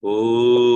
Oh.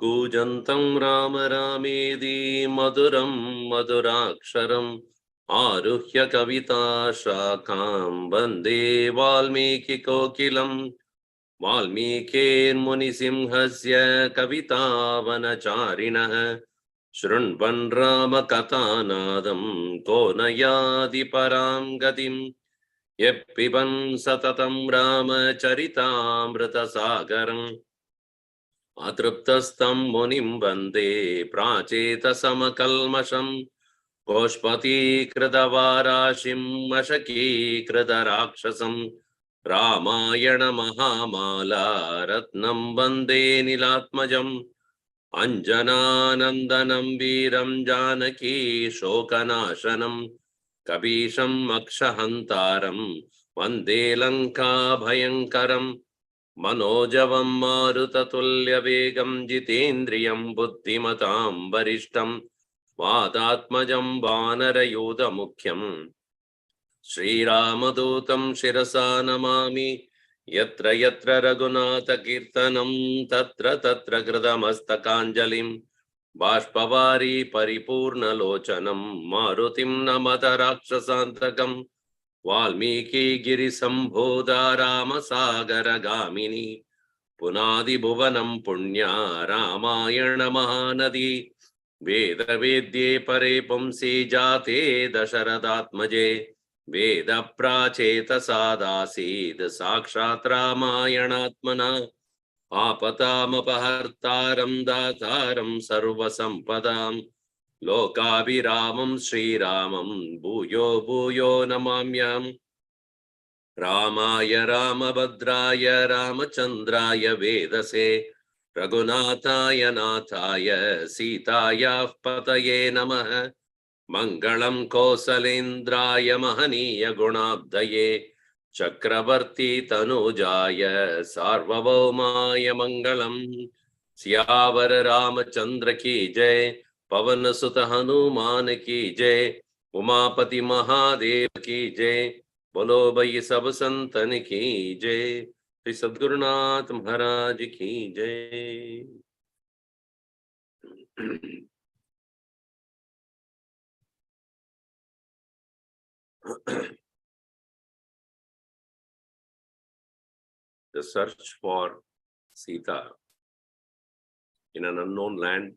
Kujantam Rama Ramedi Maduram Maduraksharam Aruhya Kavita Shakam Bande Valmiki Kokilam Valmikir Munisimhasya Kavita Vanacharinaha Shrunvan Rama Katanadam Konayadi Param Gatim Yeppiban Satatam Rama Charitamrita Sagaram Atruptastam Munim Bande Pracheta Samakalmasham Koshpati Kritavarashim Mashaki Kritarakshasam Ramayana Mahamala Ratnam Bande Nilatmajam Anjananandanam Veeram Janaki Shokanashanam Kabisham Akshahantaram Vande Lanka Bhayankaram Manojavam Marutatulya Vegam Jitendriyam Buddhimatam Varishtam Vadatmajam Vanarayuda Mukhyam Sri Ramadutam Shirasa Namami Yatra Yatra Raghunatha Kirtanam Tatra Tatra Kridamastakanjalim Bashpavari Paripurna Lochanam Marutim Namata Rakshasantakam Valmiki Giri Sambhoda Rama Sagara Gamini Punadi Bhuvanam Punya Ramayana Mahanadi Veda Vedye Pare Pumsi Jate Dasharadatmaje Veda Pracheta Sadasid Sakshat Ramayanatmana Apatam Apahartaram Dataram Sarva Sampadam Lokabhiramam Sri Ramam Bhuyo Bhuyo Namamyam Ramaya Ramabhadraya Ramachandraya Vedase Raghunathaya Nathaya Sitaya Pataye Namaha Mangalam Kosalendraya Mahaniya Gunabdaye Chakravarti Tanujaya Sarvabhaumaya Mangalam Syavar Ramachandra ki Jai Pavan Sutta Hanuman ki Jai Umapati Mahadev ki Jai Bolo Bhai Sab Santan ki Jai Sri Sadgurunath Maharaj ki Jai. The search for Sita in an unknown land,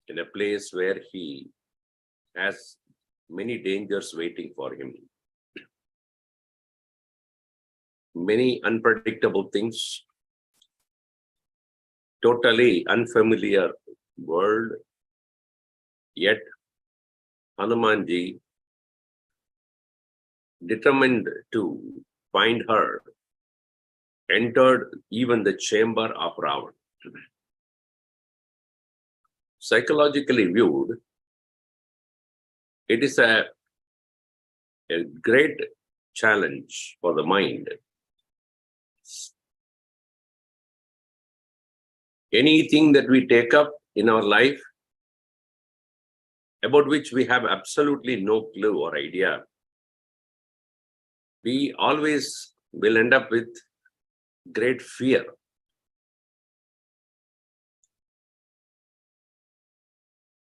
in a place where he has many dangers waiting for him, many unpredictable things, totally unfamiliar world, yet Hanumanji determined to find her, entered even the chamber of Ravan. Psychologically viewed, it is a great challenge for the mind. Anything that we take up in our life, about which we have absolutely no clue or idea, we always will end up with great fear.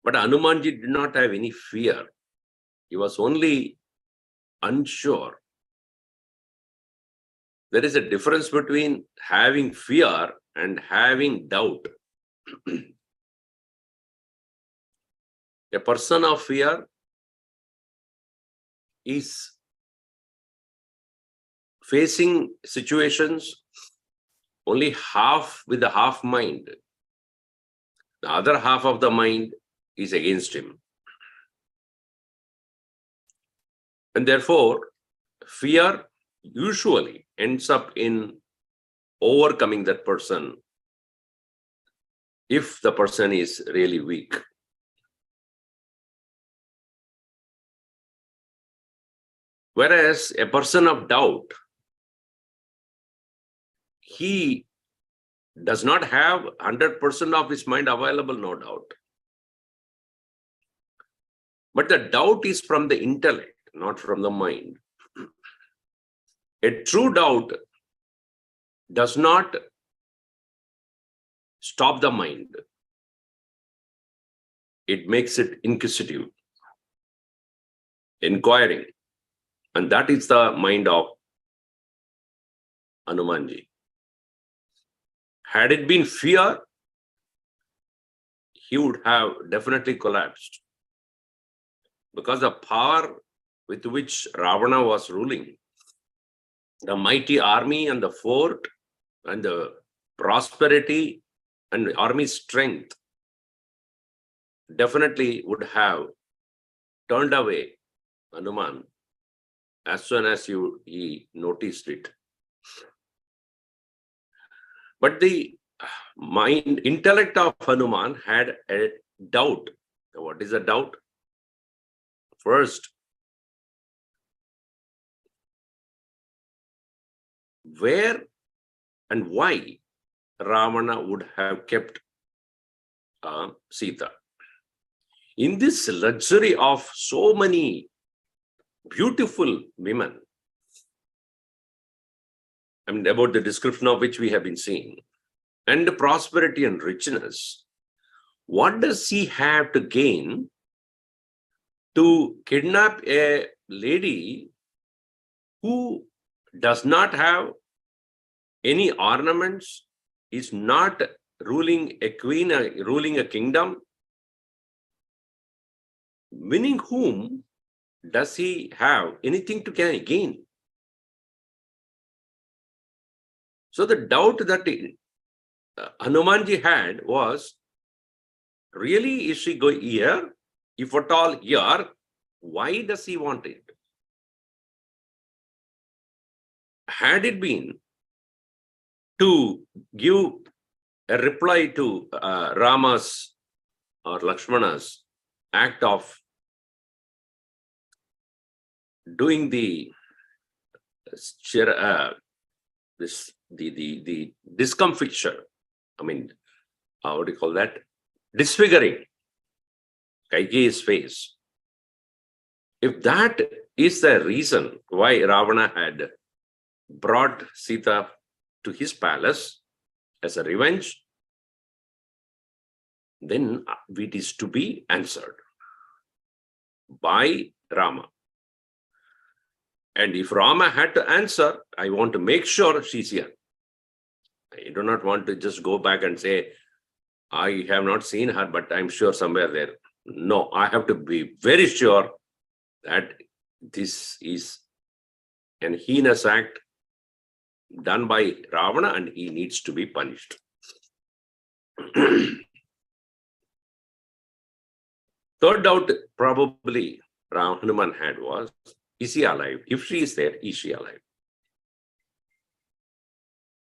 But Hanumanji did not have any fear. He was only unsure. There is a difference between having fear and having doubt. A person of fear is facing situations only half with the half mind. The other half of the mind is against him. And therefore, fear usually ends up in overcoming that person if the person is really weak. Whereas a person of doubt, he does not have 100% of his mind available, no doubt. But the doubt is from the intellect, not from the mind. A true doubt does not stop the mind. It makes it inquisitive, inquiring. And that is the mind of Hanumanji. Had it been fear, he would have definitely collapsed. Because the power with which Ravana was ruling, the mighty army and the fort and the prosperity and army strength definitely would have turned away Hanuman as soon as he noticed it. But the intellect of Hanuman had a doubt. What is a doubt? First, where and why Ravana would have kept Sita. In this luxury of so many beautiful women, I mean, about the description of which we have been seeing, and the prosperity and richness, what does he have to gain to kidnap a lady who does not have any ornaments, is not ruling a queen, ruling a kingdom? Winning whom does he have anything to gain? So the doubt that Hanumanji had was, really, is she going here? If at all here, why does he want it? Had it been to give a reply to Rama's or Lakshmana's act of doing the discomfiture, I mean, what do you call that? Disfiguring Kaikeyi's face. If that is the reason why Ravana had brought Sita to his palace as a revenge, then it is to be answered by Rama. And if Rama had to answer, I want to make sure she's here. I do not want to just go back and say, I have not seen her, but I'm sure somewhere there. No, I have to be very sure that this is an heinous act done by Ravana and he needs to be punished. Third doubt probably Hanuman had was, is he alive? If she is there, is she alive?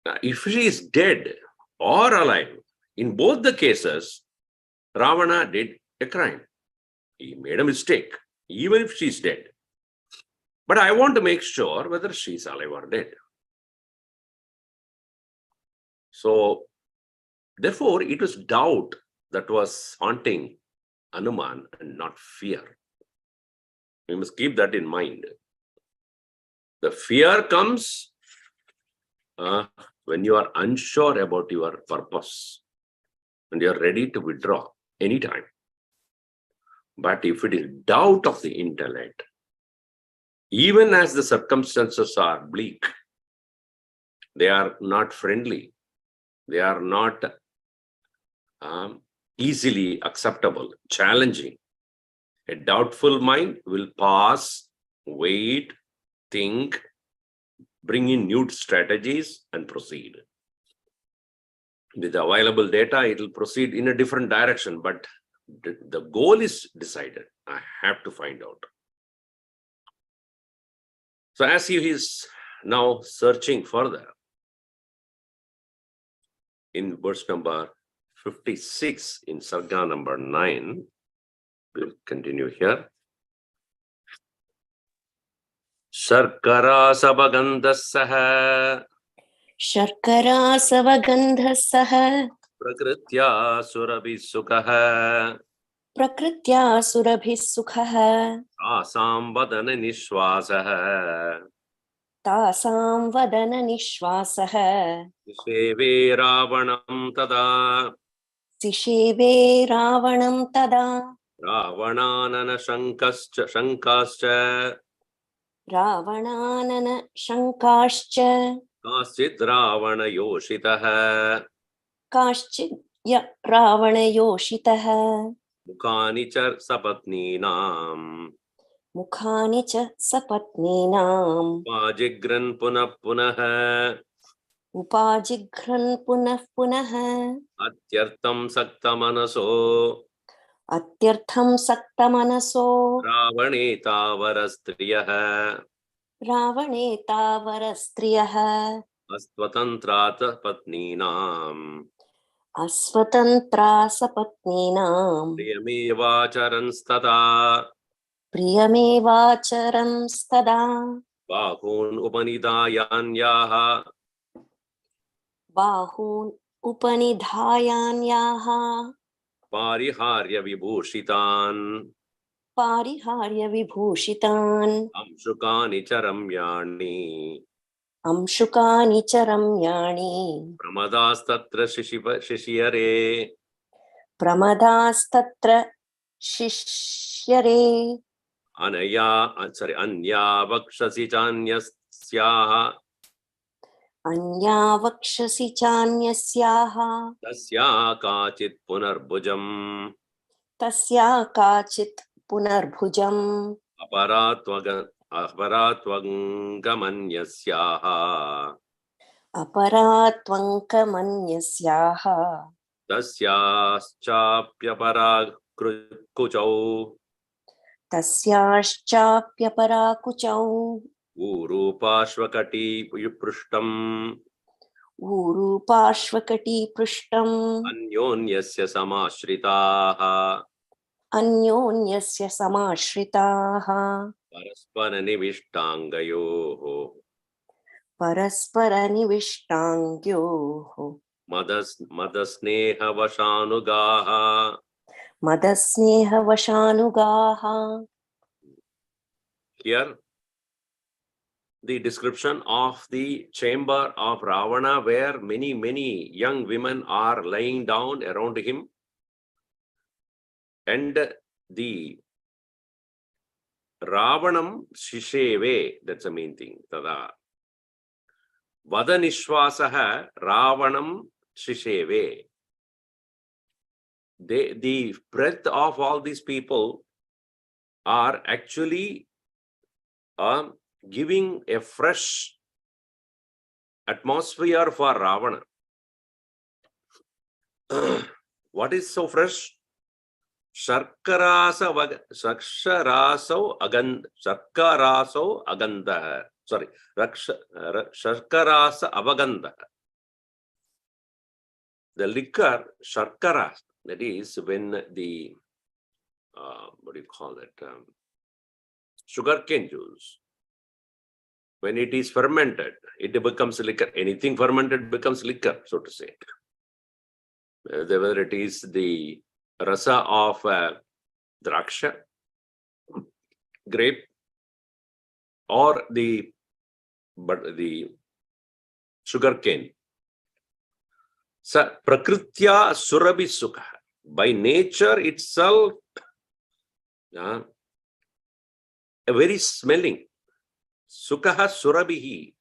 Now, if she is dead or alive, in both the cases, Ravana did a crime. He made a mistake, even if she's dead. But I want to make sure whether she's alive or dead. So, therefore, it was doubt that was haunting Hanuman and not fear. We must keep that in mind. The fear comes when you are unsure about your purpose and you are ready to withdraw anytime. But if it is doubt of the intellect, even as the circumstances are bleak, they are not friendly, they are not easily acceptable, challenging. A doubtful mind will pass wait, think, bring in new strategies and proceed. With the available data, it will proceed in a different direction, but the goal is decided. I have to find out. So as he is now searching further, in verse number 56 in Sarga number 9, we'll continue here. Sharkara sabagandassaha Sharkara savagandhasaha prakritya surabhisukha prakritya surabhisukha asam vadana nishwasaha tasam vadana nishwasaha Sisheve Ravanam tada sisheve ravanam tada Ravananana shankascha ravananana shankascha Kaschit Ravana yoshitaha kaschidya ravana yoshitaha Mukhani char sapatninam mukhani cha sapatninam Pajigran punah upajigran punah punah Atyartam saktamanaso atyartham saktamanaso Ravaneta varastriyah ravaneta varastriyah Astvatantrata patninam asvatantra sapatninam Priyameva stata priyamevacharam stada Bahun upanidayanyaha bahun upanidhayanyaha Pariharya vibhushitan pariharya vibhushitan Amshukani charamyani amshukani charamyani Pramadastatra shishiyare pramadastatra shishyare Anya vakshasi chanyasyaha anya vakshasi chanyasyaha Tasya kachit punarbhujam tasya kachit punarbhujam Aparatvangamanyasyaha aparatvankamanyasyaha Tasyāschāpyapara kuchau tasyāścāpyaparakucau Urupāshvakati prishtam ūrūpāśvakati prishtam Anyonyasya samashritāha anyonyasya samāśritaha Paraspara nivishtangayoho paraspara nivishtāngyoho Madasneha vashanugaha. madasneha vashanugaha. Here the description of the chamber of Ravana, where many young women are lying down around him, and the Ravanam Shisheve, that's the main thing. Tada Vadanishwasaha Ravanam Shisheve. The breath of all these people are actually giving a fresh atmosphere for Ravana. What is so fresh? Sharkarasau agandha. Sorry, Sharkarasa avagandha. The liquor, Sharkara, that is when the, what do you call it? Sugarcane juice. When it is fermented, it becomes liquor. Anything fermented becomes liquor, so to say. Whether it is the rasa of draksha, grape, or the sugarcane. Prakritya surabhi sukha. By nature itself, a very smelling. Sukha surabhihi.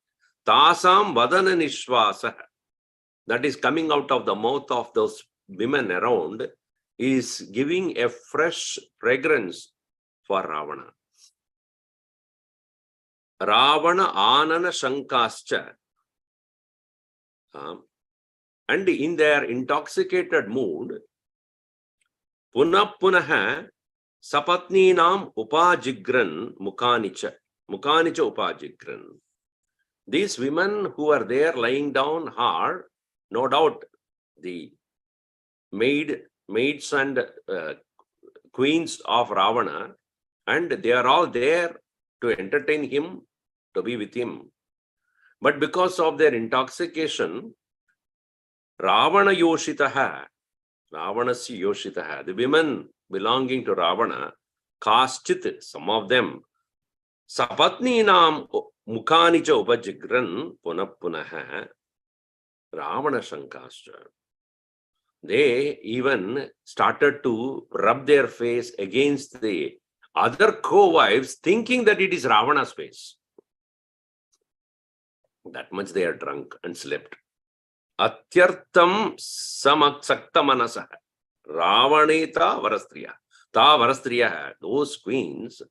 Tasam vadana nishvasa. That is coming out of the mouth of those women around, is giving a fresh fragrance for Ravana. Ravana Anana Shankascha. And in their intoxicated mood, Punaha Sapatninam Upajigran Mukanicha Upajigran. These women who are there lying down are, no doubt, the maids and queens of Ravana, and they are all there to entertain him, to be with him. But because of their intoxication, Ravana Yoshitaha, Ravanasya Yoshitaha, the women belonging to Ravana, Kaschit, some of them, Sapatninam Mukanicha Upajigran Punaha Ravana Shankascha. They even started to rub their face against the other co-wives, thinking that it is Ravana's face. That much they are drunk and slept. Atyartam samaksakta manasa. Ravaneta varastriya. Ta varastriya. Those queens,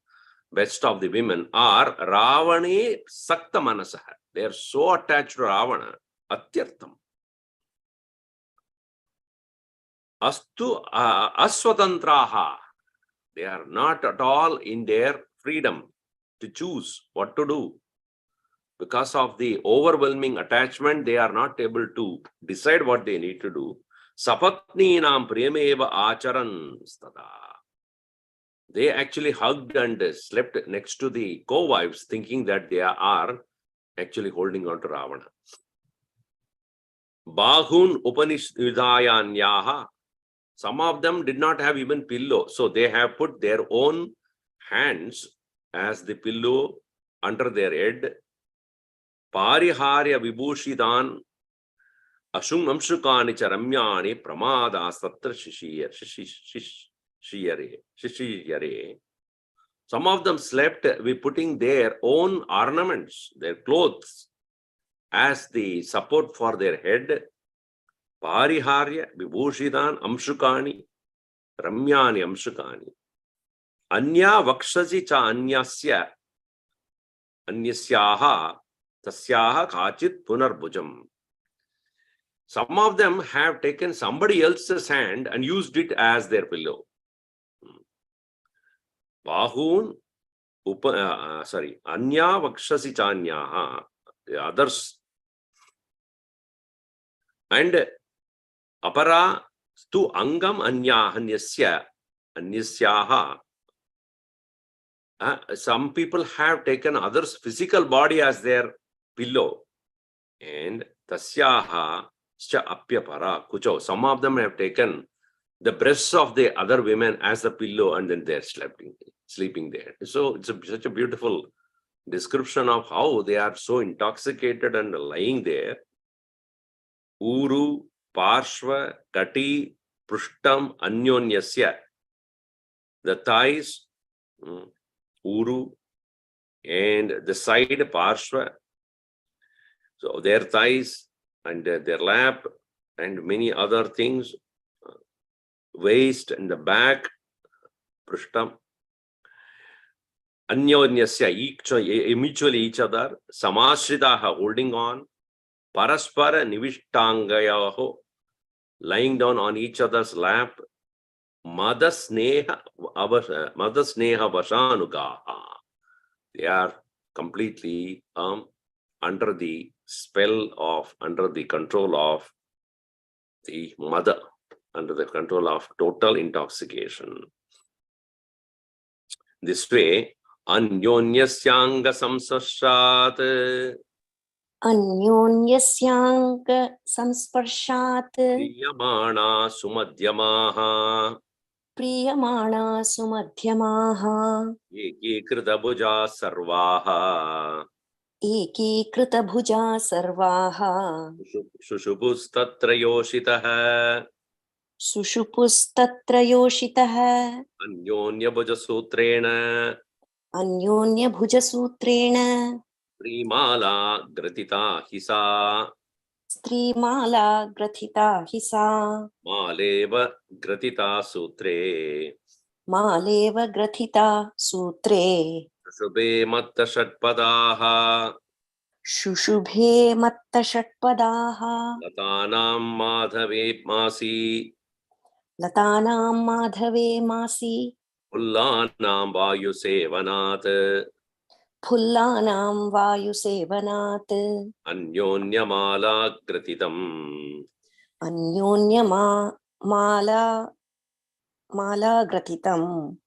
best of the women, are Ravane sakta manasa. They are so attached to Ravana. Atyartam. Astu aswatantraha. They are not at all in their freedom to choose what to do. Because of the overwhelming attachment, they are not able to decide what they need to do. Sapatninam premeva acharan stada. They actually hugged and slept next to the co-wives, thinking that they are actually holding on to Ravana. Bahun Upanishdayanyaha. Some of them did not have even pillow, so they have put their own hands as the pillow under their head. Pariharya vibhushidan ashungamshukani charamyani pramada satra shishiyare. Some of them slept with putting their own ornaments, their clothes, as the support for their head. Pariharya vibhushidan amshukani ramyani amshukani. Anya vakshasi cha anyasyaha tasyaha kachit punarbhujam. Some of them have taken somebody else's hand and used it as their pillow. Bahun Anya vakshasi cha anyaha, the others. And apara stu angam anyasyaha. Some people have taken others' physical body as their pillow. And tasyaha cha apyapara kucho. Some of them have taken the breasts of the other women as the pillow, and then they're sleeping there. So it's such a beautiful description of how they are so intoxicated and lying there. Uru, Parshva, Kati, Prushtam, Anyonyasya. The thighs, Uru, and the side, Parshva. So their thighs and their lap and many other things, waist and the back, Prushtam. Anyonyasya, mutually each other. Samashritaha, holding on. Paraspara nivishtangayaho, lying down on each other's lap. Madasneha vashanugaha. They are completely under the spell of, under the control of the mother, under the control of total intoxication. This way, Anyonyasyanga samsashat. Anyonyasyanga samsparshat. Priyamana sumadhyamaha. Priyamana sumadhyamaha. Ekikrita bhuja sarvaha. Ekikrita bhuja sarvaha. Sushupustatra yoshitaha. Sushupustatra yoshitaha. Anyonya bhuja sutrena. Anyonya bhuja sutrena. Primala gratita hisa. Strimala grathita hisa. Maleva gratita sutre. Maleva grathita sutre. Shubhe matta shatpadaha Shushubhe matta shatpadaha. latanam madhave masi Latanam madhave masi. ullanam vayu sevanat Phullanam vayusevanat. anyonyamala gratitam Anyonyama mala gratitam.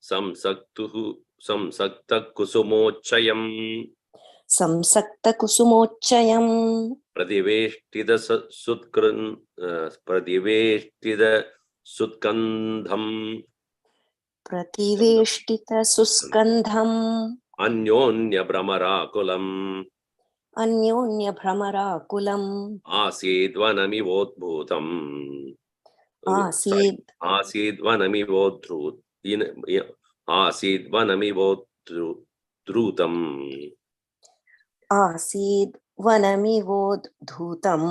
samsakta kusumochayam Samsakta kusumochayam. pradiveshtida pradiveshtida sutkandham Prativeshtita suskandham. anyonya brahmarakulam Anyonya bhramarakulam. आसीद्वनमिवोद्भूतम् sorry Asid आसीद्वनमिवोद्धृत आसीद्वनमिवोद्धृतम् Asid vanamivodhutam.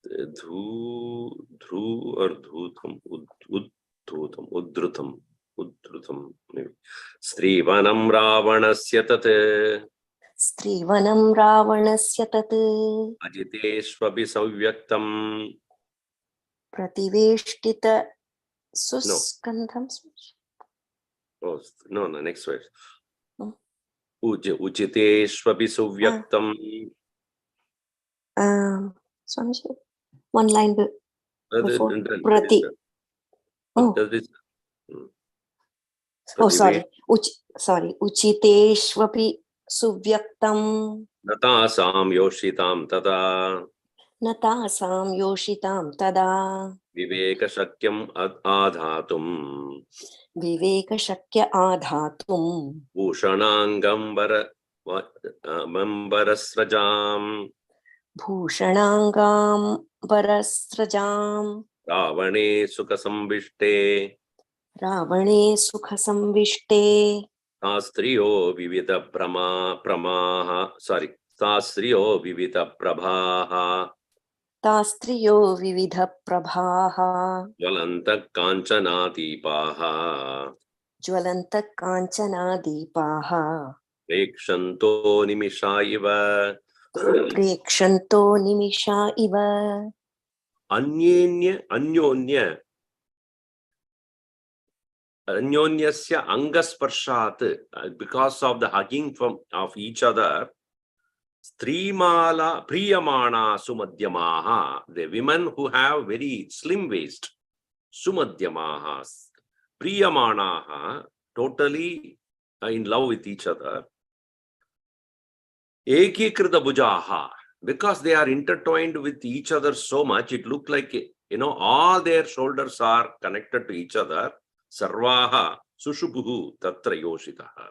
धू ध्रू और धूतम उद्धूतम उद्धृतम स्त्रीवनं रावणस्य तत् Strivanam ravanasya tat. अजितेष्वपि सव्यक्तम् Prativeshtita no suskandham. oh, no next verse Hmm. उचितेष्वपि सुव्यक्तम् Swamiji, one line before. That Prati. is Oh, that is oh, sorry. Uchiteshvapi suvyaktam. नतासां योषितां तदा Natasam yoshitam tada. विवेकशक्यम् आधातुम् Viveka shakya adhatum. भूषणाङ्गम्बर मम्बरस्रजाम् Bhushanangam varasrajam. Rawane सुखसंविष्टे Ravane sukha samvishte. सा स्त्रियो विविधप्रभाः Tastriyo vividha prabhaha. ज्वलन्तः काञ्चनादीपाः Jwalanta kanchana deepaha. प्रेक्षन्तो Nimisha इव Prekshanto nimisha iva. Anyonyasya angasparshat, because of the hugging of each other, Strimala Priyamana Sumadhyamaha, the women who have very slim waist, Sumadhyamaha, Priyamanaha, totally in love with each other. Ekikrita Bujaha, because they are intertwined with each other so much, it looked like, all their shoulders are connected to each other. Sarvaha Sushubhu Tatra Yoshitaha.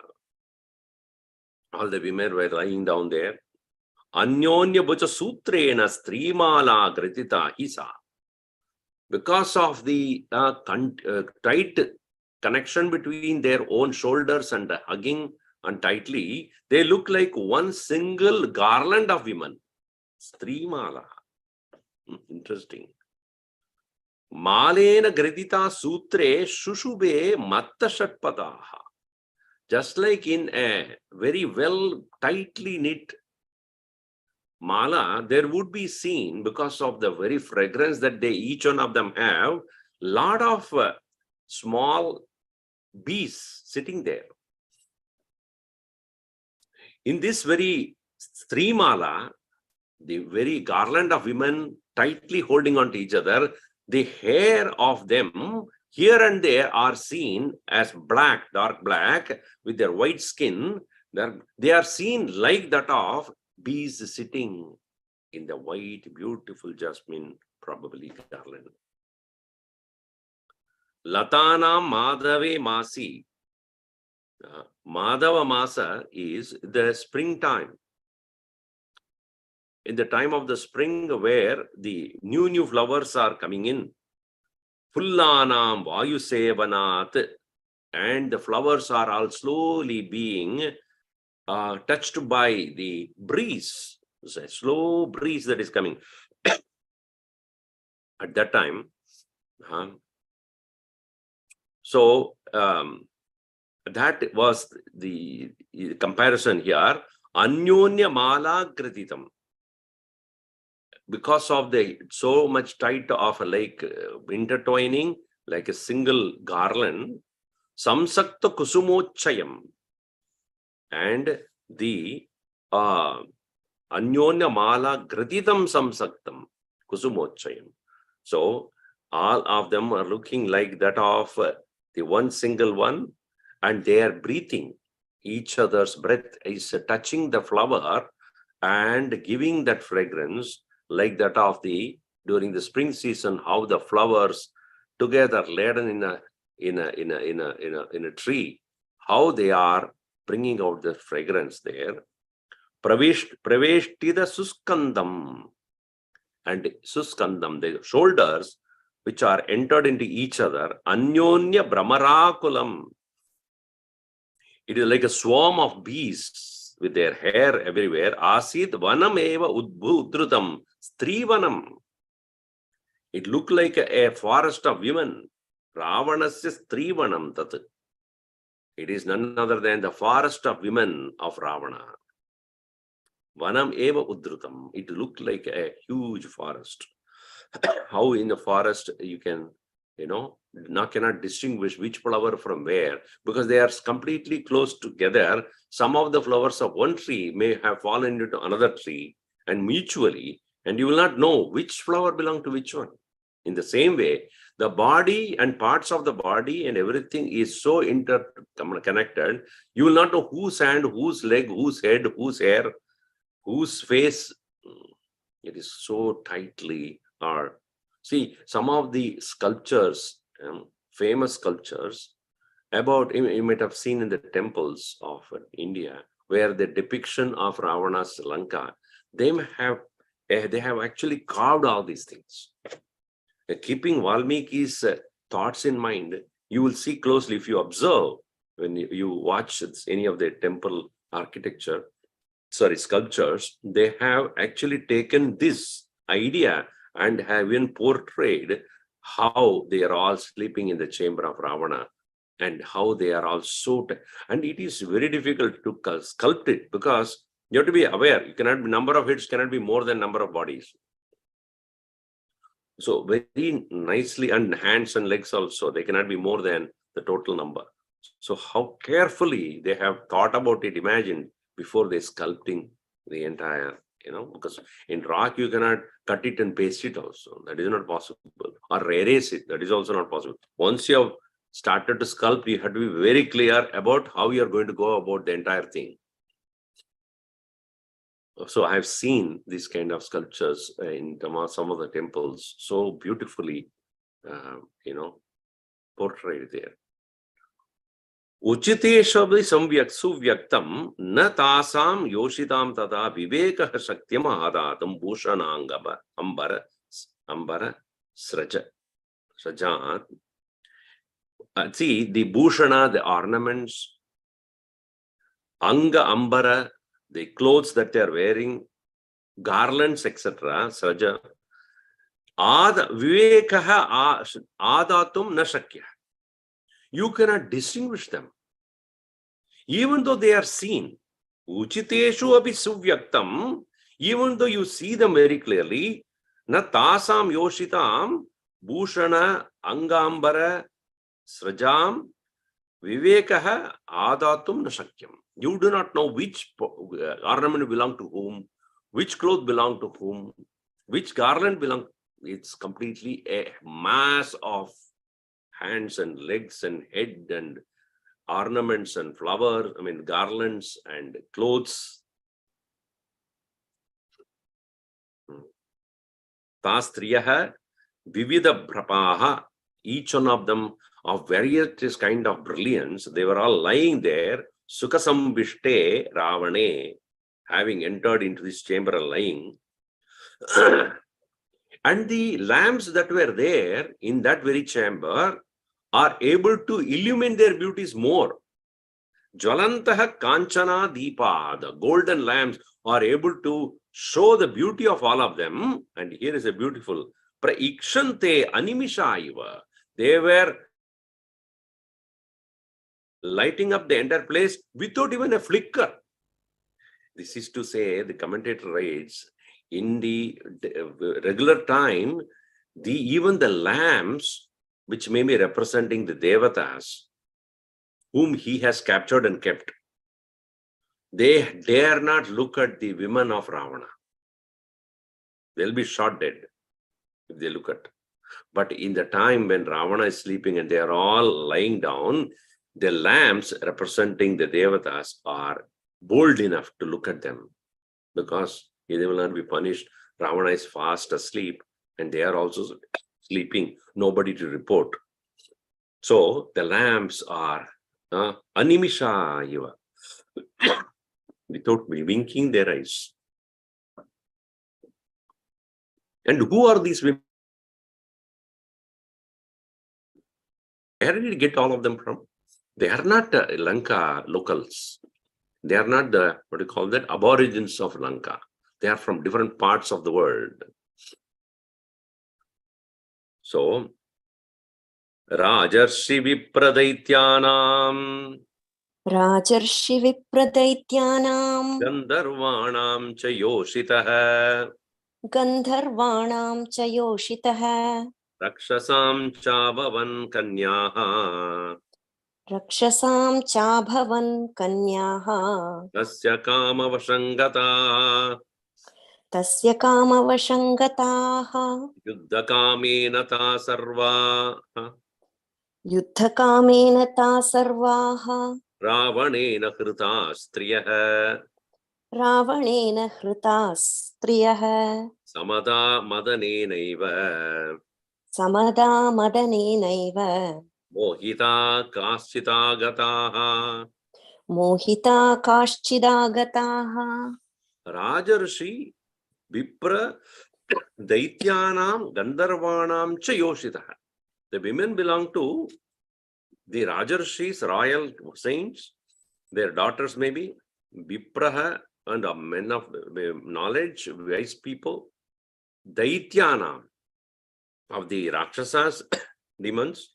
All the women were lying down there. Anyonya Bhuja Sutrena Strimala Gratita Hisa. Because of the tight connection between their own shoulders and hugging and tightly, they look like one single garland of women. Strimala. Interesting. Malena Gradita Sutre Shushube Matta Shatpadaha. Just like in a very well tightly knit mala, there would be seen, because of the very fragrance that they each one of them have, lot of small bees sitting there. In this very Strimala, the very garland of women tightly holding on to each other, the hair of them here and there are seen as black, dark black, with their white skin. They are seen like that of bees sitting in the white, beautiful jasmine, probably garland. Latana Madhave Masi. Madhava Masa is the springtime. In the time of the spring, where the new flowers are coming in, Fullanam Vayusevanat, and the flowers are all slowly being touched by the breeze. It's a slow breeze that is coming. At that time, That was the comparison here. Anyonya mala krititam. Because of the so much tight of like intertwining, like a single garland, samsakta kusumochayam, and the anyonya mala gratitam samsaktam kusumochayam. So all of them are looking like that of the one single one, and they are breathing. Each other's breath is touching the flower and giving that fragrance, like that of the during the spring season, how the flowers together laden in a tree, how they are bringing out the fragrance there. Praveshtida suskandam, and suskandam, the shoulders which are entered into each other. Anyonya brahmarakulam. It is like a swarm of bees with their hair everywhere. Asid vanam eva udrutam strivanam. It looked like a forest of women. Ravanasya strivanam tat. It is none other than the forest of women of Ravana. Vanam eva udrutam. It looked like a huge forest. How in the forest you can, cannot distinguish which flower from where, because they are completely close together. Some of the flowers of one tree may have fallen into another tree and mutually, and you will not know which flower belongs to which one. In the same way, the body and parts of the body and everything is so interconnected, you will not know whose hand, whose leg, whose head, whose hair, whose face. It is so tightly. Or see, some of the sculptures, famous sculptures about, you might have seen in the temples of India, where the depiction of Ravana's Lanka, they have actually carved all these things. Keeping Valmiki's thoughts in mind, you will see closely, if you observe, when you watch any of the temple architecture, sculptures, they have actually taken this idea and have been portrayed how they are all sleeping in the chamber of Ravana, and how they are all so, and it is very difficult to sculpt it, because you have to be aware, number of heads cannot be more than number of bodies. So very nicely, and hands and legs also, they cannot be more than the total number. So how carefully they have thought about it, imagined, before they sculpting the entire, because in rock you cannot cut it and paste it also. That is not possible. Or erase it. That is also not possible. Once you have started to sculpt, you have to be very clear about how you are going to go about the entire thing. So I have seen these kind of sculptures in some of the temples, so beautifully, portrayed there. Uchiteshabhi suvyaktam na tasam yoshitam tada vivekah shakyam adatam bhushanangaba ambara srajat. See, the bhushana, the ornaments, anga ambara, the clothes that they are wearing, garlands, etc. Sraja. Vivekaha adatum na shakya. You cannot distinguish them, even though they are seen. Uchiteshu abhi suvyaktam, even though you see them very clearly, na tasam yoshitam bhushana angambara srajam vivekaha adatum na shakyam. You do not know which ornament belong to whom, which cloth belong to whom, which garland belong. It's completely a mass of hands and legs and head and ornaments and flowers, garlands and clothes. Tastriyaha vividha bhrapaha, each one of them of various kind of brilliance. They were all lying there. Sukasambishte Ravane, having entered into this chamber lying. And the lamps that were there in that very chamber are able to illumine their beauties more. Jwalantaha kanchana deepa, the golden lamps are able to show the beauty of all of them. And here is a beautiful praikshante animishaiva. They were lighting up the entire place without even a flicker. This is to say, the commentator writes, in the regular time, even the lamps, which may be representing the devatas, whom he has captured and kept, they dare not look at the women of Ravana. They'll be shot dead if they look at. But in the time when Ravana is sleeping and they are all lying down, the lamps representing the devatas are bold enough to look at them, because they will not be punished. Ravana is fast asleep and they are also sleeping, nobody to report. So the lamps are animisha iva, without winking their eyes. And who are these women? Where did he get all of them from? They are not Lanka locals. They are not the, what do you call that, aborigines of Lanka. They are from different parts of the world. So, Rajarshi Vipradaityanam Rajarshi Vipradaityanam Gandharvanam cha Yoshitaha Gandharvanam cha Yoshitaha Rakshasam cha Bhavan Kanyaha Rakshasam cha Bhavan Kanyaha Tasya Kama Vashangata Tasya Kama Vashangataha Yuddha Kamena Ta Sarva Yuddhakamena ta sarvaha Ravanena Krita Striyaha Ravanena hrita striyaha Samada Madanenaiva Samada madanenaiva Mohita Kaschita Gataha Mohita kaschidagataha Rajarshi Vipra Daityanam Gandharvanam cha Yoshitaha. The women belong to the Rajarshis, royal saints, their daughters maybe, Vipraha, and men of knowledge, wise people, Daityanam, of the Rakshasas, demons,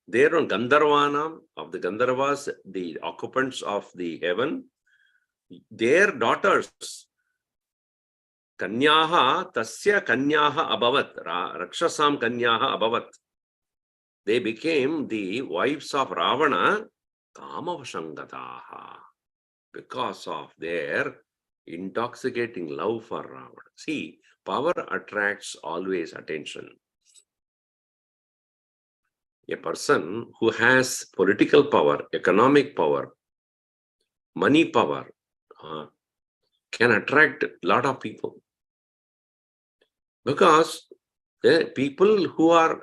there on Gandharvanam, of the Gandharvas, the occupants of the heaven, their daughters, Kanyaha, Tasya Kanyaha Abhavat, Rakshasam Kanyaha Abhavat. They became the wives of Ravana, Kamavashangataha, because of their intoxicating love for Ravana. See, power attracts always attention. A person who has political power, economic power, money power, can attract a lot of people. Because the people who are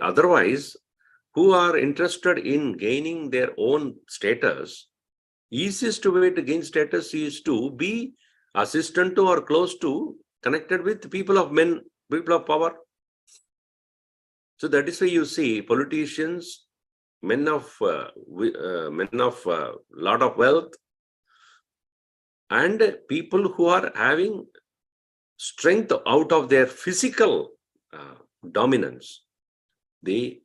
otherwise, who are interested in gaining their own status, easiest way to gain status is to be assistant to or close to, connected with people of men, people of power. So that is why you see politicians, men of lot of wealth, and people who are having strength out of their physical dominance. They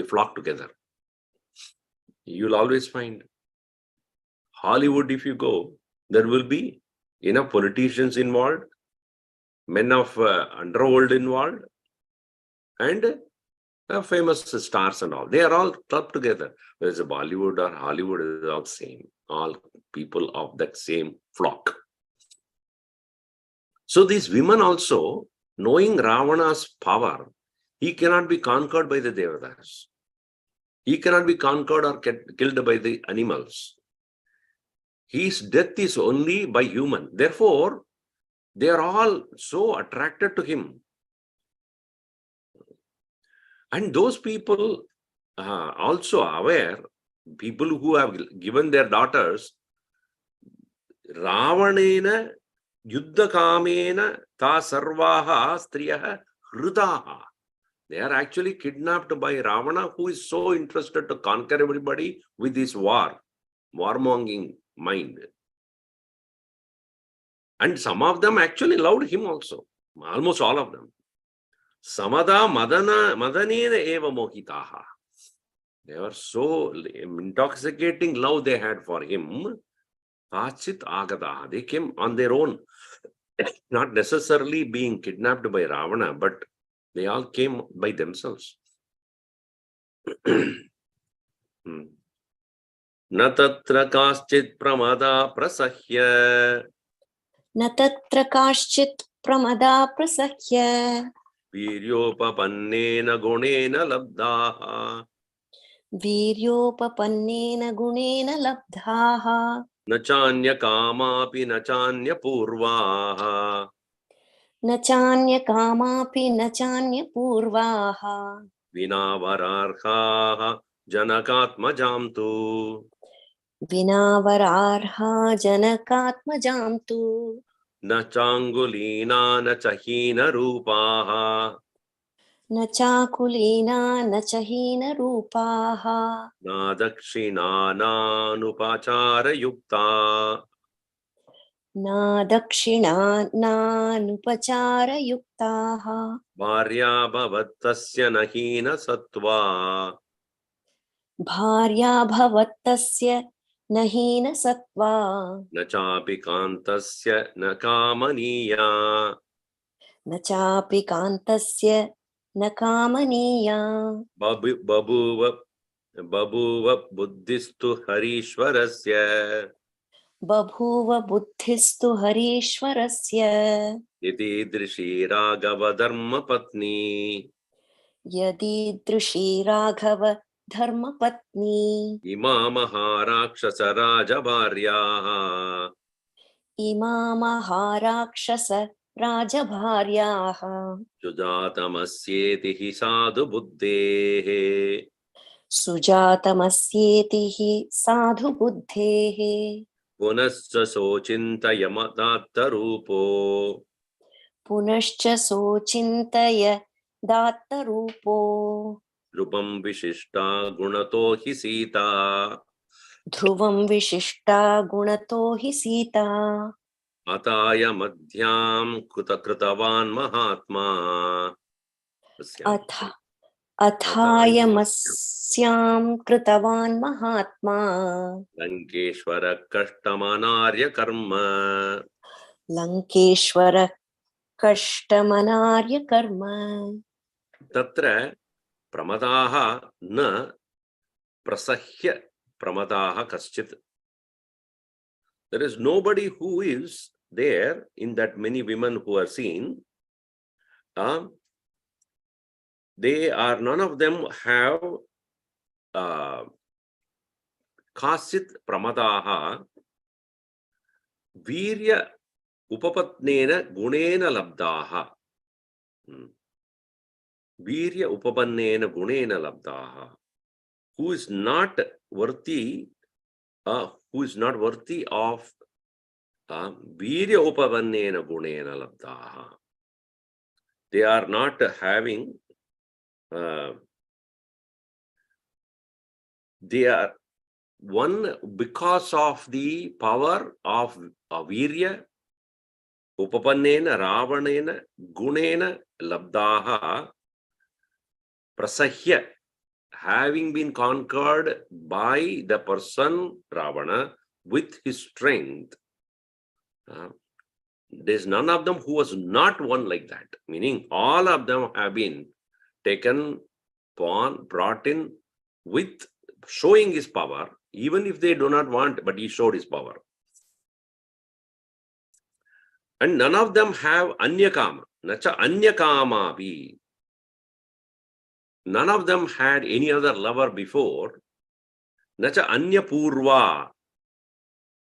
flock together. You'll always find Hollywood, if you go, there will be enough politicians involved, men of underworld involved, and famous stars and all. They are all clubbed together. Whether it's a Bollywood or Hollywood, is all same. All people of that same flock. So these women also, knowing Ravana's power, he cannot be conquered by the Devatas. He cannot be conquered or killed by the animals. His death is only by human. Therefore, they are all so attracted to him. And those people also aware, people who have given their daughters, Ravanena Yuddha Kamena Ta Sarvaha Striyaha Hridaha. They are actually kidnapped by Ravana, who is so interested to conquer everybody with his warmonging mind. And some of them actually loved him also, almost all of them. Samada Madanena Eva Mohitaha. They were so intoxicating love they had for him. Kachit agadaha. They came on their own, not necessarily being kidnapped by Ravana, but they all came by themselves. Na tatra kaschit pramada prasahya न तत्र काश्चित् प्रमदा प्रसह्य वीर्योपपन्नेन गुणेन लब्धाः वीर्योपपन्नेन गुणेन लब्धाः न चान्यकामापि न चान्यपूर्वाः न चान्यकामापि न चान्यपूर्वाः विना वरार्हाः जनकात्मजां तु विना वरार्हा जनकात्मजां तु न चाङ्गुलीना न च हीनरूपाः न चाकुलीना न च हीनरूपाः न दक्षिणानानुपचारयुक्ता न दक्षिणा नानुपचारयुक्ताः भार्या भवत्तस्य न हीनसत्त्वा भार्या भवत्तस्य न हीनसत्त्वा न चापि कान्तस्य न कामनीया न चापि कान्तस्य न कामनीया बभूव बुद्धिस्तु हरीश्वरस्य बभूव बुद्धिस्तु हरीश्वरस्य यदीदृशी राघवधर्मपत्नी यदीदृशी राघव धर्मपत्नी इमा महाराक्षसराजभार्याः इमा महाराक्षस राजभार्याः सुजातमस्येति हि साधु बुद्धेः सुजातमस्येति हि साधु बुद्धेः पुनश्च शोचिन्तयमदात्तरूपो पुनश्च सोचिन्तय दात्तरूपो ध्रुवं विशिष्टा गुणतो हि सीता ध्रुवं विशिष्टा गुणतो हि सीता अताय मध्यां कृतवान् महात्मा अथ अथायमस्यां कृतवान् महात्मा लङ्केश्वर कष्टमनार्य कर्म लङ्केश्वर कष्टमनार्य कर्म तत्र प्रमदाः न प्रसह्य प्रमदाः कश्चित्. There is nobody who is there in that many women who are seen. They are, none of them have kasit pramadaha virya upapatnena gunena labdaha. Virya upapannena gunena labdaha. Who is not worthy of virya upapannena gunena labdaha. They are not having they are one because of the power of virya upapannena ravanena gunena labdaha prasahya, having been conquered by the person Ravana with his strength. There's none of them who was not one like that, meaning all of them have been taken, brought in with showing his power, even if they do not want, but he showed his power. And none of them have anyakama, nacha anyakama bhi. None of them had any other lover before, nacha anyapurva,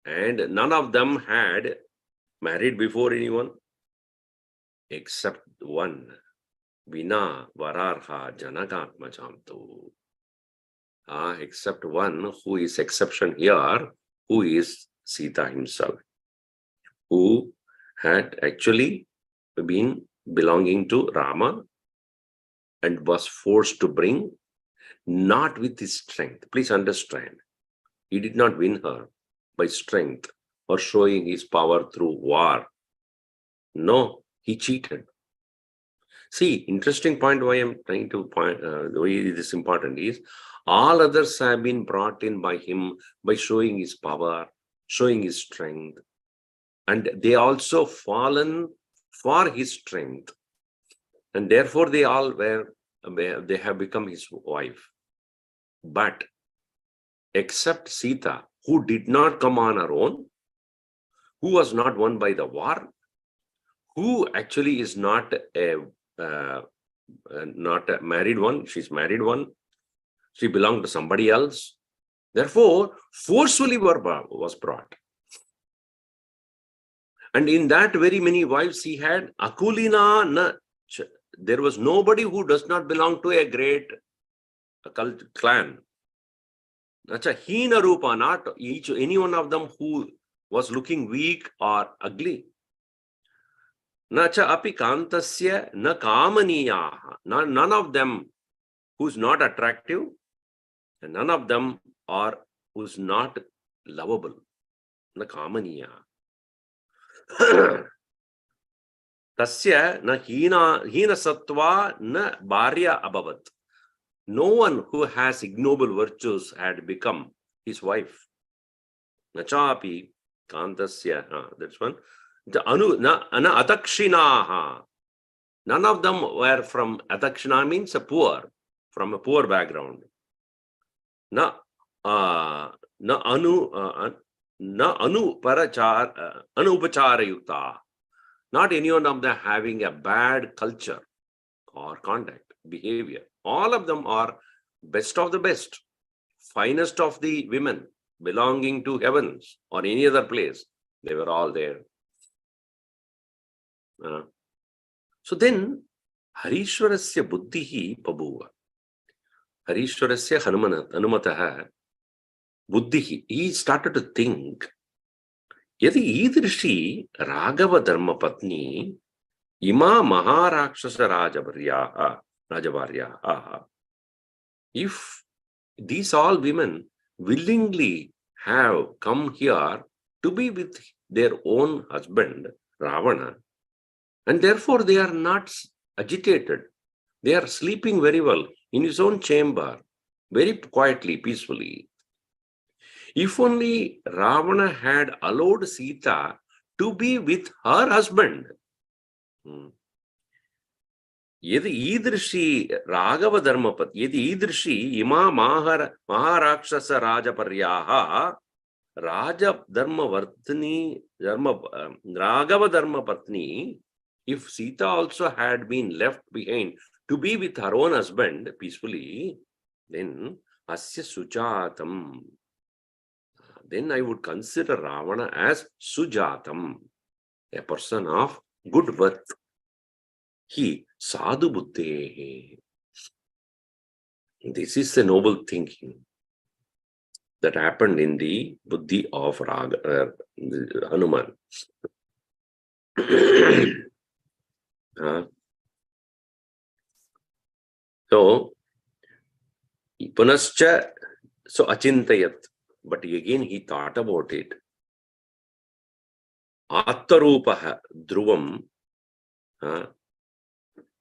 and none of them had married before anyone, except one. Vina vararha janakatmachamtu. Except one who is exception here, who is Sita himself, who had actually been belonging to Rama and was forced to bring, not with his strength. Please understand, he did not win her by strength or showing his power through war. No, he cheated. See, interesting point why I'm trying to point, the way it is important is, all others have been brought in by him by showing his power, showing his strength, and they also fallen for his strength, and therefore they all were, they have become his wife. But except Sita, who did not come on her own, who was not won by the war, who actually is not a married one, she's married one, she belonged to somebody else, therefore forcefully was brought. And in that very many wives he had, Akulina na, there was nobody who does not belong to a great clan. Acha, Hina Rupa, not any one of them who was looking weak or ugly. Nacha api kantasya na kamaniyaha. None of them who's not attractive, and none of them are who's not lovable. Na kamaniya. Tasya na hina sattva na bharya abhavat. No one who has ignoble virtues had become his wife. Nachapi kantasya, that's one. The atakshinaha. None of them were from atakshina, means a poor, from a poor background. Na anupachara yukta. Not any one of them having a bad culture or conduct, behavior. All of them are best of the best, finest of the women belonging to heavens or any other place. They were all there. So then, Harishwarasya buddhihi pabuva. Harishwarasya Hanumataha buddhihi. He started to think, Yadi idrishi Raghava Dharma Patni ima Maharakshasa Rajavaryaha. If these all women willingly have come here to be with their own husband, Ravana, and therefore they are not agitated, they are sleeping very well in his own chamber, very quietly, peacefully. If only Ravana had allowed Sita to be with her husband, Yadi idrishi Raghava Dharmapat, Yadi idrishi ima Maharakshasa Rajaparyaha Raja Dharma Vartani Raghava Dharma Patni. If Sita also had been left behind to be with her own husband peacefully, then Asya Sujatam. Then I would consider Ravana as Sujatam, a person of good birth. He sadhu buddhe. This is a noble thinking that happened in the buddhi of Hanuman. So, punascha, so achintayat, but again he thought about it. Attarupaha dhruvam,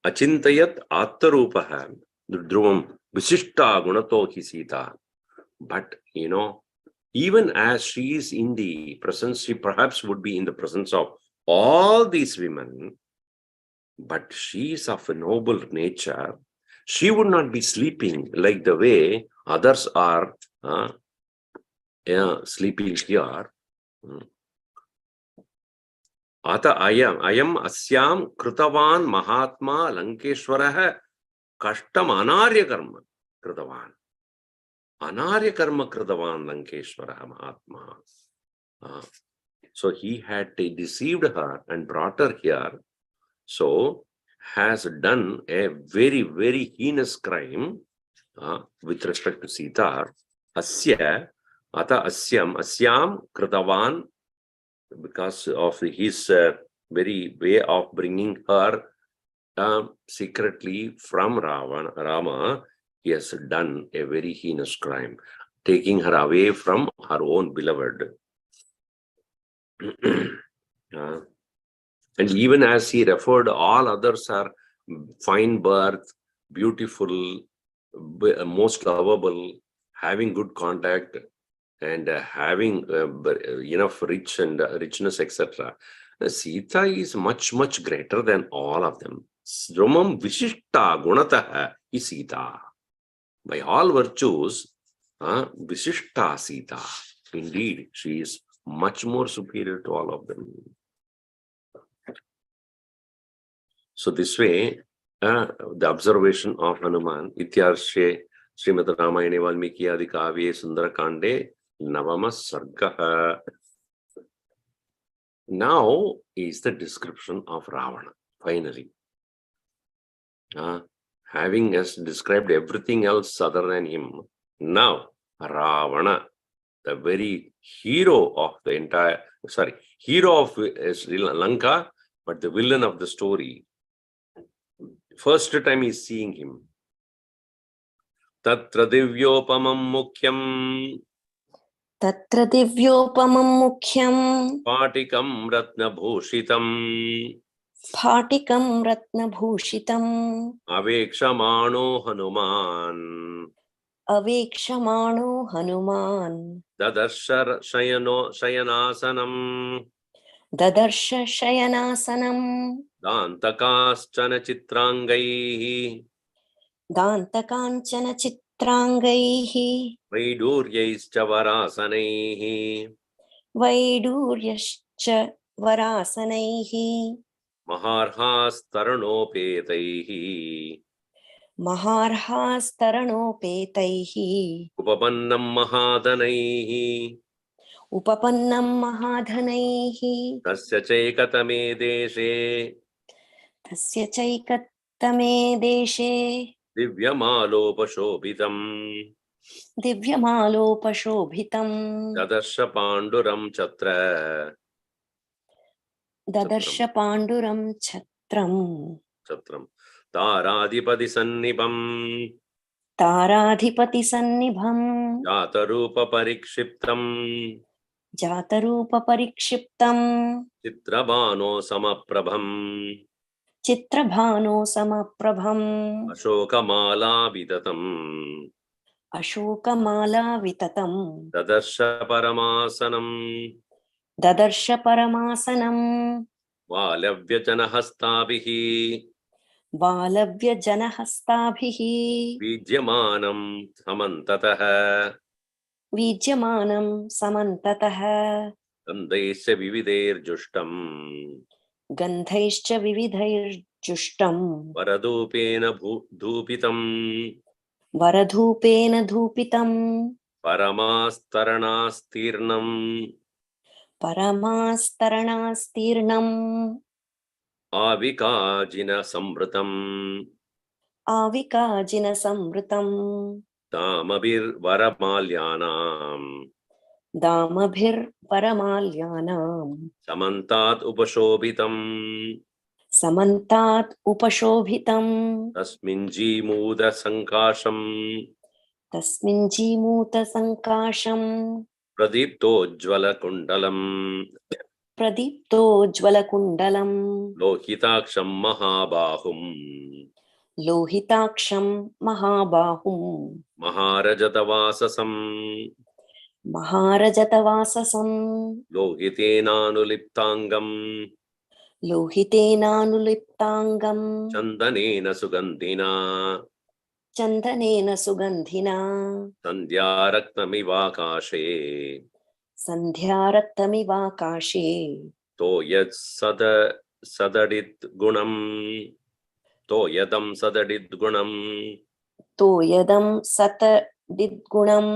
achintayat attarupaha dhruvam visishta gunato hi Sita. But, even as she is in the presence, she perhaps would be in the presence of all these women, but she is of a noble nature. She would not be sleeping like the way others are sleeping here. Ata ayam asyam krutavan mahatma lankeshwaraha kashtam anarya karma krutavan. Anarya karma kritavan lankeshwaraha mahatma. So he had deceived her and brought her here. So has done a very, very heinous crime with respect to Sita. Asya, ata asyam kritavan, because of his very way of bringing her secretly from Rama, he has done a very heinous crime, taking her away from her own beloved. And even as he referred, all others are fine birth, beautiful, most lovable, having good contact, and having enough richness, etc. Sita is much, much greater than all of them. Ramam Vishishta Gunataha is Sita. By all virtues, Vishishta Sita. Indeed, she is much more superior to all of them. So this way, the observation of Hanuman, Ityarshe Srimad Ramayane Valmiki Adi Kavye Sundara Kande Navama Sarga. Now is the description of Ravana, finally. Having us described everything else other than him, now Ravana, the very hero of the entire, hero of Lanka, but the villain of the story. First time he's seeing him. Tatra divyopamam mukhyam. Tatra divyopamam mukhyam. Patikam ratna bhushitam. Patikam ratna bhushitam. Avekshamano Hanuman. Avekshamano Hanuman. Dadarshar Shayanasanam. Dadarsha Shayanasanam. Dantakaschana Chitrangaihi. Dantakanchana Chitrangaihi. Vaiduryaischa Varasanaihi. Vaiduryascha Varasanaihi. Maharhas Taranopetaihi. Maharhas Taranopetaihi. Upapannam Mahadanaihi. Upapannam Mahadhanaihi. Tasya Chaikatame Deshe. Tasya Chaikatame Deshe. Divyamalopasobitam. Divyamalopasobhitam. Dadarsha Panduram Chatra. Dadarsha Panduram Chatram. Chatram. Taradipati Sannibam. Taradhipati Sannibham. Jatarupa Parikshiptam. Jatarupa Parikshiptam. Chitrabhano Samaprabham. Chitrabhano Samaprabham. Ashokamala Vidatam. Ashokamala Vitatam. Dadarsha Paramasanam. Dadarsha Paramasanam. Valavyachana Hastabihi. Valavya Janahastabhihi. Vidyamanam Samantataha. Vijyamanam Samantataha. Kandaisya Vividair Jushtam. Gandhaischa Vividhair Jushtam. Varadupena Dhupitam. Varadhupena Dhupitam. Paramastaranastirnam. Paramastaranastirnam. Avikajina Samritam. Avikajina Samritam. Damabir Varamalyanam. Damabhir Paramalyanam. Samantat Upashobhitam. Samantat Upashobhitam. Tasminji Muda Sankasham. Tasmin Jimuta Sankasham. Pradipto Jvala Kundalam. Pradipto Jwalakundalam. Lohitaksham Mahabahum. Lohitaksham Mahabahum. Maharajatavasasam. Maharajatavasasam. Lohitenanuliptangam. Lohitenanuliptangam. Chandanena Sugandhina. Chandanena Sugandhina. Sandhyaraktamivakashe. Sandhyaraktamivakashe. Toyat sadadit gunam. Toyadam sadadit gunam. Toyadam satadidgunam.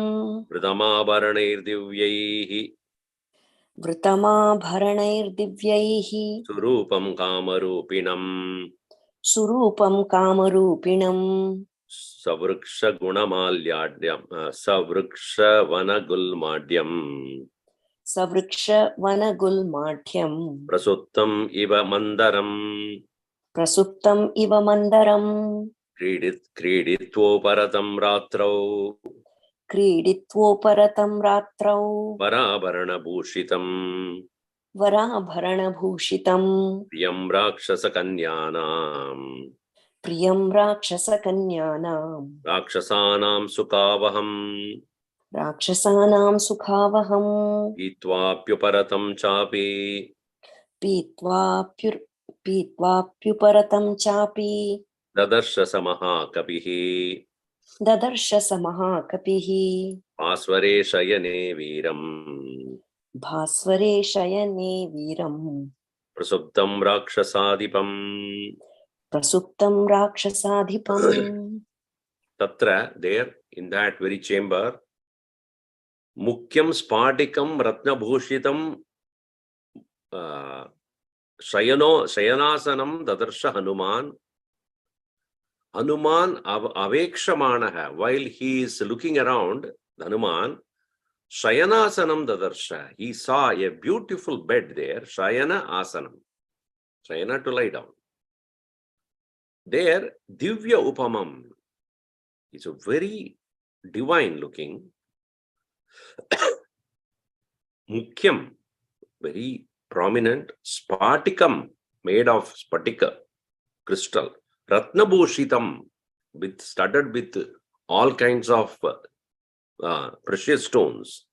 Vridamabaranir divyaihi. Vritamabharanair divyaihi. Surupam kamarupinam. Surupam kamarupinam. Savruksha gunamalyadhyam. Savruksha vanagulmadhyam. Savriksha vanagulmadhyam. Prasuttam iva mandaram. Prasuptam iva mandaram. Kriditvo paratam ratrau. Kriditvoparatam ratrau. Varabharana bhushitam. Varabharana bhushitam. Priyam rakshasa kanyanam. Priyam Rakshasakanyānām. Rakshasanam Sukavaham Rakshasanām Sukhavaham. Itvapyuparatam Chapi Pītvāpyuparatam Chāpi. Dadarsha Samaha Kapihi Dadarsha Samaha Kapihi. Asware Shayane Veeram Bhasvare Shayane Veeram. Prasuptam Rakshasadipam. Prasuptam Rakshasadhipam. Tatra, there in that very chamber, Mukyam Spatikam Ratnabhushitam Shayanasanam Dadarsha Hanuman. Hanuman Avekshamanaha, while he is looking around, Hanuman, Shayanasanam Dadarsha, he saw a beautiful bed there, Shayana Asanam, Shayana to lie down. There, Divya Upamam is a very divine looking, Mukyam, very prominent, Spatikam, made of Spatika, crystal, Ratnabhushitam, studded with all kinds of precious stones.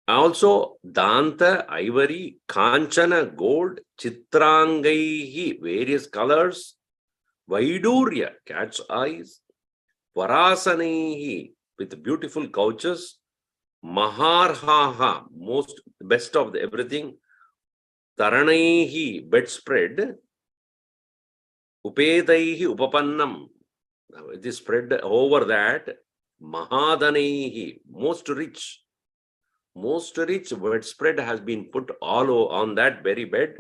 Also, Danta, ivory, Kanchana, gold, Chitrangaihi, various colors, Vaidurya, cat's eyes, Varasanehi, with beautiful couches, Maharhaha, most best of everything, Taranaihi, bedspread, Upedaihi Upapannam, it is spread over that, Mahadanaihi, most rich bedspread has been put all on that very bed,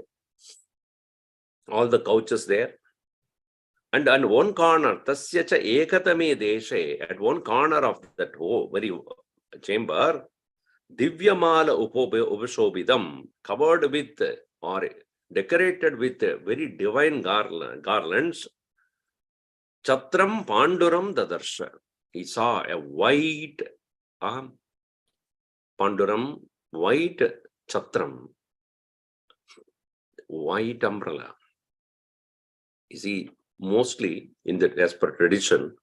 all the couches there. And on one corner, Tasya cha ekatame deshe, at one corner of that very chamber, Divyamala upashobidam, covered with or decorated with very divine garlands, Chatram Panduram Dadarsha. He saw a white Panduram, white Chatram, white umbrella. You see, mostly in the as per tradition,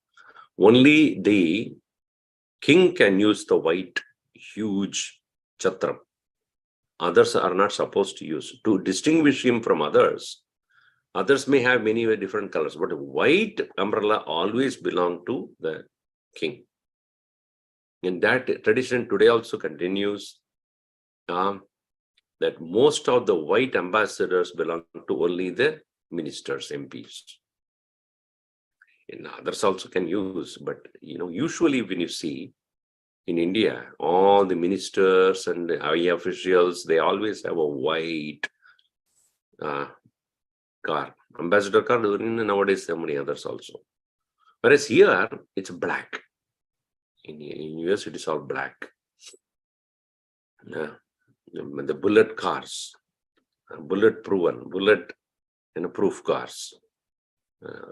only the king can use the white huge Chatram. Others are not supposed to use. To distinguish him from others, others may have many different colors, but white umbrella always belong to the king. And that tradition today also continues, that most of the white ambassadors belong to only the ministers, MPs. And others also can use, but usually when you see in India, all the ministers and the high officials, they always have a white car. Ambassador car, nowadays so many others also. Whereas here, it's black. In US, it is all black. The bullet cars, bullet proof cars,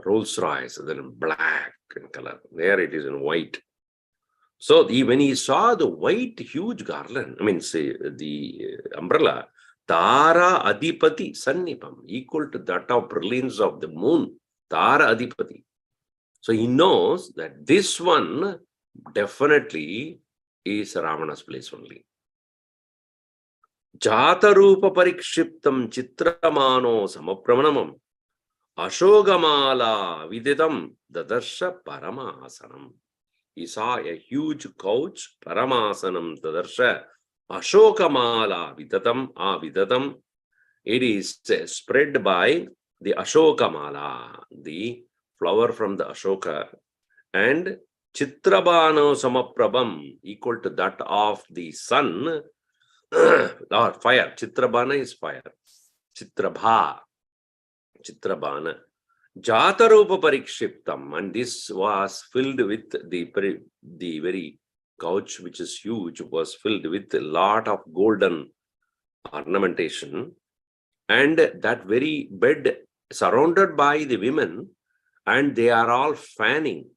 Rolls Royce, then black in color. There it is in white. So when he saw the white huge garland, the umbrella, Tara Adipati Sannipam, equal to that of brilliance of the moon, Tara Adipati. So he knows that this one definitely is Ravana's place only. Jatarupa Parikshiptam Chitramano Samapramanamam Ashogamala Viditam Dadarsha Paramasanam. He saw a huge couch, Paramasanam Dadarsha Ashokamala Vidatam. It is spread by the Ashokamala, the flower from the Ashoka, and Chitrabano Samaprabham, equal to that of the sun, or fire. Chitrabana is fire. Chitrabha, Chitrabana. Jatarupa Parikshiptam, and this was filled with the very couch, which is huge, was filled with a lot of golden ornamentation, and that very bed surrounded by the women, and they are all fanning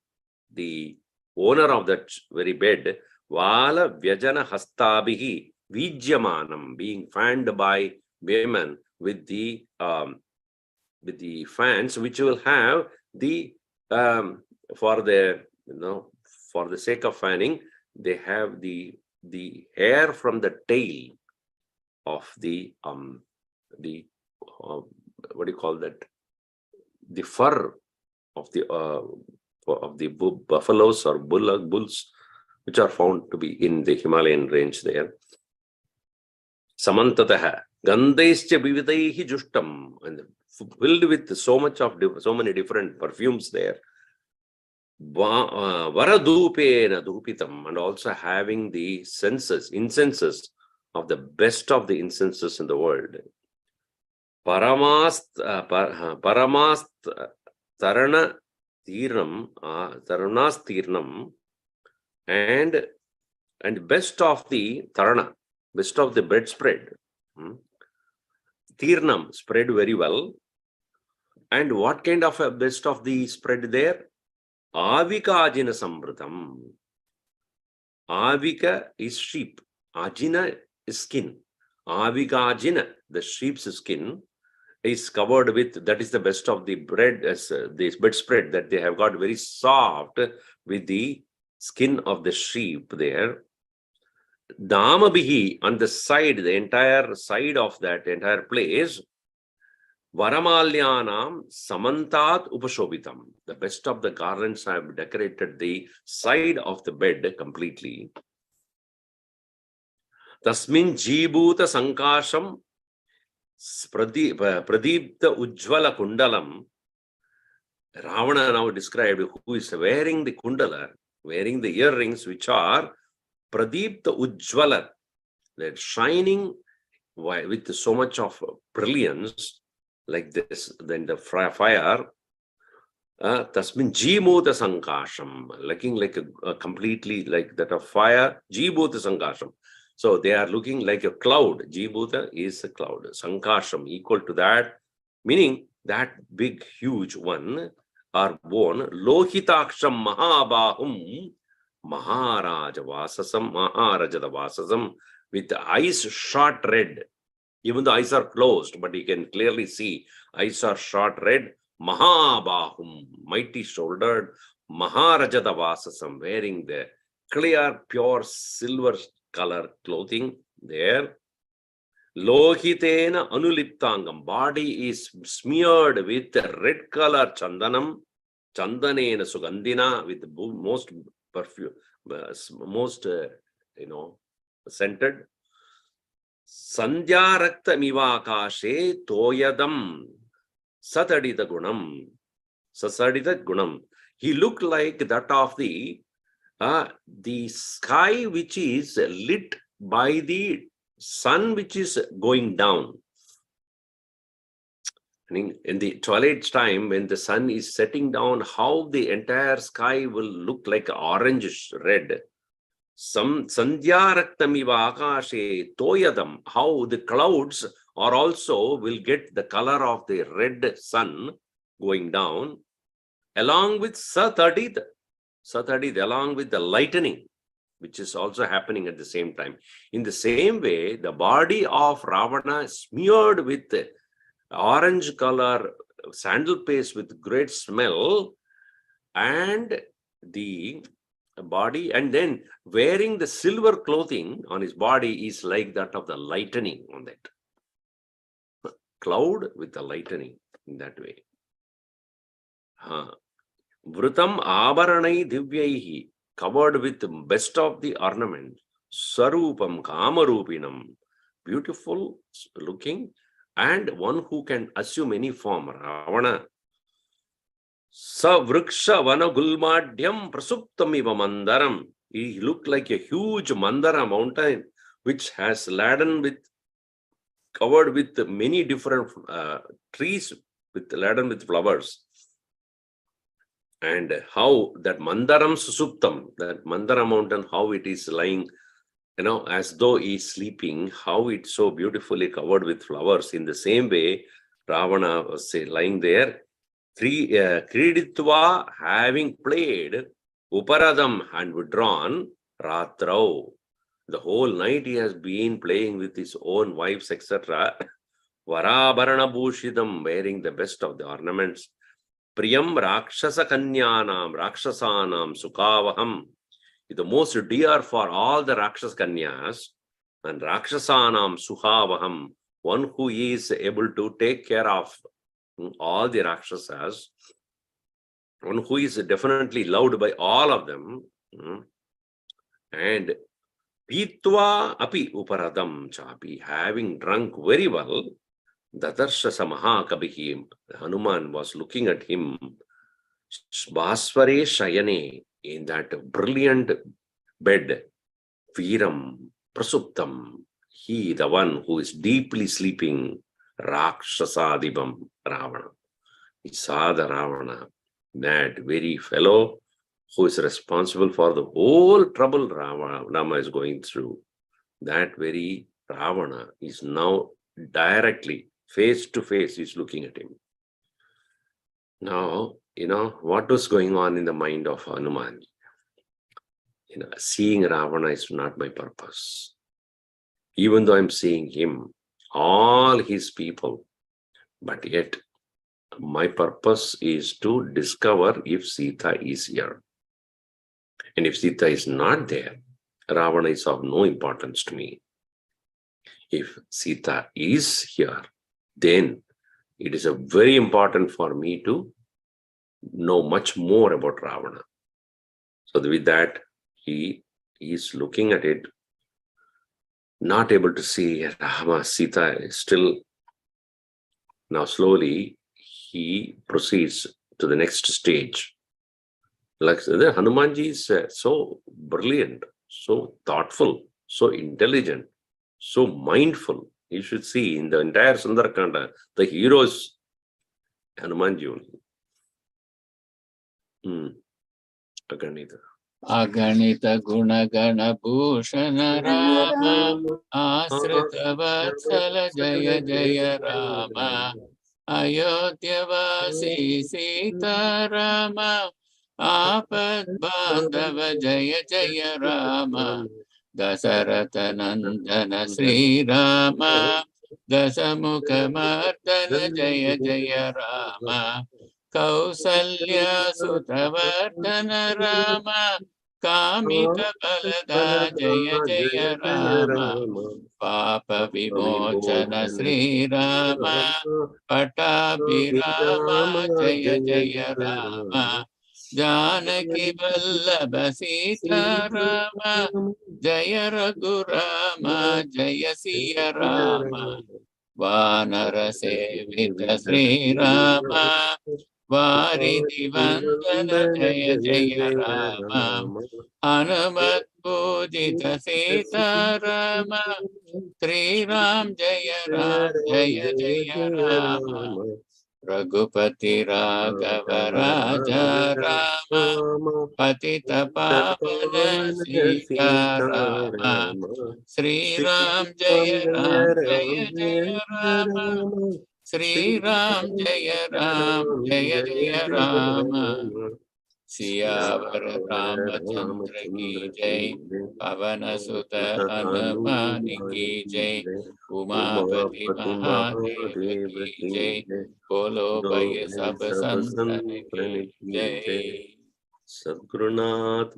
the owner of that very bed, Vala Vyajana Hastabihi Vijyamanam, being fanned by women with the fans, which will have the for the for the sake of fanning, they have the hair from the tail of the what do you call that? The fur of the buffaloes or bulls, which are found to be in the Himalayan range there. Samantataha Gandaischa Vividaihi Justam, and filled with so many different perfumes there. Varadupena Dupitam, and also having the incenses of the best of the incenses in the world. Paramast Tarana Taranas Tirnam, and best of the Tarana, best of the bedspread. Tirnam, spread very well. And what kind of a best of the spread there? Avika Ajina Sambritam. Avika is sheep. Ajina is skin. Avika Ajina, the sheep's skin, is covered with, that is the best of the bread, as this bedspread that they have got very soft with the skin of the sheep there. Damabihi, on the side, the entire side of that entire place, Varamalyanam Samantat Upashobitam. The best of the garlands have decorated the side of the bed completely. Tasmin Jibhuta Sankasham Pradipta Ujjvala Kundalam. Ravana now described who is wearing the kundala, wearing the earrings which are Pradipta Ujjvala, that shining with so much of brilliance like this, then the fire. Tasmin Jibhuta Sankasham, looking like a completely like that of fire. Jibhuta Sankasham. So they are looking like a cloud. Jibhuta is a cloud. Sankasham, equal to that, meaning that big, huge one, are born. Lohitaksham Mahabahum Maharajavasasam, Maharajadavasasam, with the eyes shot red. Even the eyes are closed, but you can clearly see eyes are shot red. Mahabahum, mighty shouldered, Maharajadavasasam, wearing the clear, pure silver color clothing there. Lohitena Anuliptangam, body is smeared with red color Chandanam, Chandanena Sugandhina, with the most perfume, most scented. Sandhya Rakta Mivakashe Toyadam Satadita Gunam. Sasadita Gunam. He looked like that of the sky which is lit by the sun which is going down. In the twilight time, when the sun is setting down, how the entire sky will look like orangish red. Sandhya Raktamiva Akashe Toyadam, how the clouds are also will get the color of the red sun going down, along with Satadit, along with the lightning, which is also happening at the same time. In the same way, the body of Ravana smeared with orange color sandal paste with great smell, and the body, and then wearing the silver clothing on his body is like that of the lightning on that. Cloud with the lightning in that way. Vrutam Abaranai Divyaihi, covered with the best of the ornament. Sarupam Kamarupinam, beautiful looking, and one who can assume any form. Ravana. Savruksha Vanagulmadhyam Prasuptamiva Mandaram. He looked like a huge Mandara mountain which has covered with many different trees laden with flowers. And how that Mandaram Susuptam, that Mandara mountain, how it is lying, as though he is sleeping, how it's so beautifully covered with flowers. In the same way, Ravana was lying there, Kriditva, having played, Uparadam, and withdrawn, Ratrau. The whole night he has been playing with his own wives, etc. Varabharana Bhushidam, wearing the best of the ornaments. Priyam Rakshasa Kanyanam, Rakshasanam Sukavaham is the most dear for all the Rakshas Kanyas, and Rakshasanam Suhavaham, one who is able to take care of all the Rakshasas, one who is definitely loved by all of them, and Pitva api uparadam chapi, having drunk very well, Dadarsha Samaha Kabihim, Hanuman was looking at him, Bhasware Shayane, in that brilliant bed, Viram Prasuptam, he, the one who is deeply sleeping, Rakshasadibam Ravana. He saw the Ravana, that very fellow who is responsible for the whole trouble Rama is going through. That very Ravana is now directly, face to face, is looking at him. Now, what was going on in the mind of Hanuman? Seeing Ravana is not my purpose. Even though I'm seeing him, all his people, but yet my purpose is to discover if Sita is here. And if Sita is not there, Ravana is of no importance to me. If Sita is here, then it is very important for me to know much more about Ravana. So with that, he is looking at it, not able to see Rama, Sita is still. Now slowly he proceeds to the next stage. Like Hanumanji is so brilliant, so thoughtful, so intelligent, so mindful. You should see in the entire Sundara Kanda, the heroes, Hanumanji only. Aganita. Aganita Gunagana Bhushana Rama Asrita Vatsala Jaya Jaya Rama Ayodhyavasi Sita Rama Apad Bandhava Jaya Jaya Rama Dasarata Nandana Sri Rama Dasamukha Mardana Jaya Jaya Rama Kausalya Sutavardhana Rama Kamita Balada Jaya Jaya Rama Papa Vimochana Sri Rama Pattabhirama Jaya Jaya Rama Janaki Vallabha Sita Rama Jaya Raghurama Jaya Siya Rama Vanara Sevita Sri Rama Varidi Vandana Jaya Jaya Rama Hanumat Pujita Sita Rama Sri Ram Jaya Jaya Rama Raghupati Raghava Raja Rama Patita Pavana Sita Rama Sri Ram Jaya Jaya Rama Sri Ram Jaya Jaya Rama Siyavar Ramachandra ki jai Pavana Sutta Hanuman ki jai Umapati Mahadev ki jai Bolo Bhai Sab Santan ki jai Sadgurunath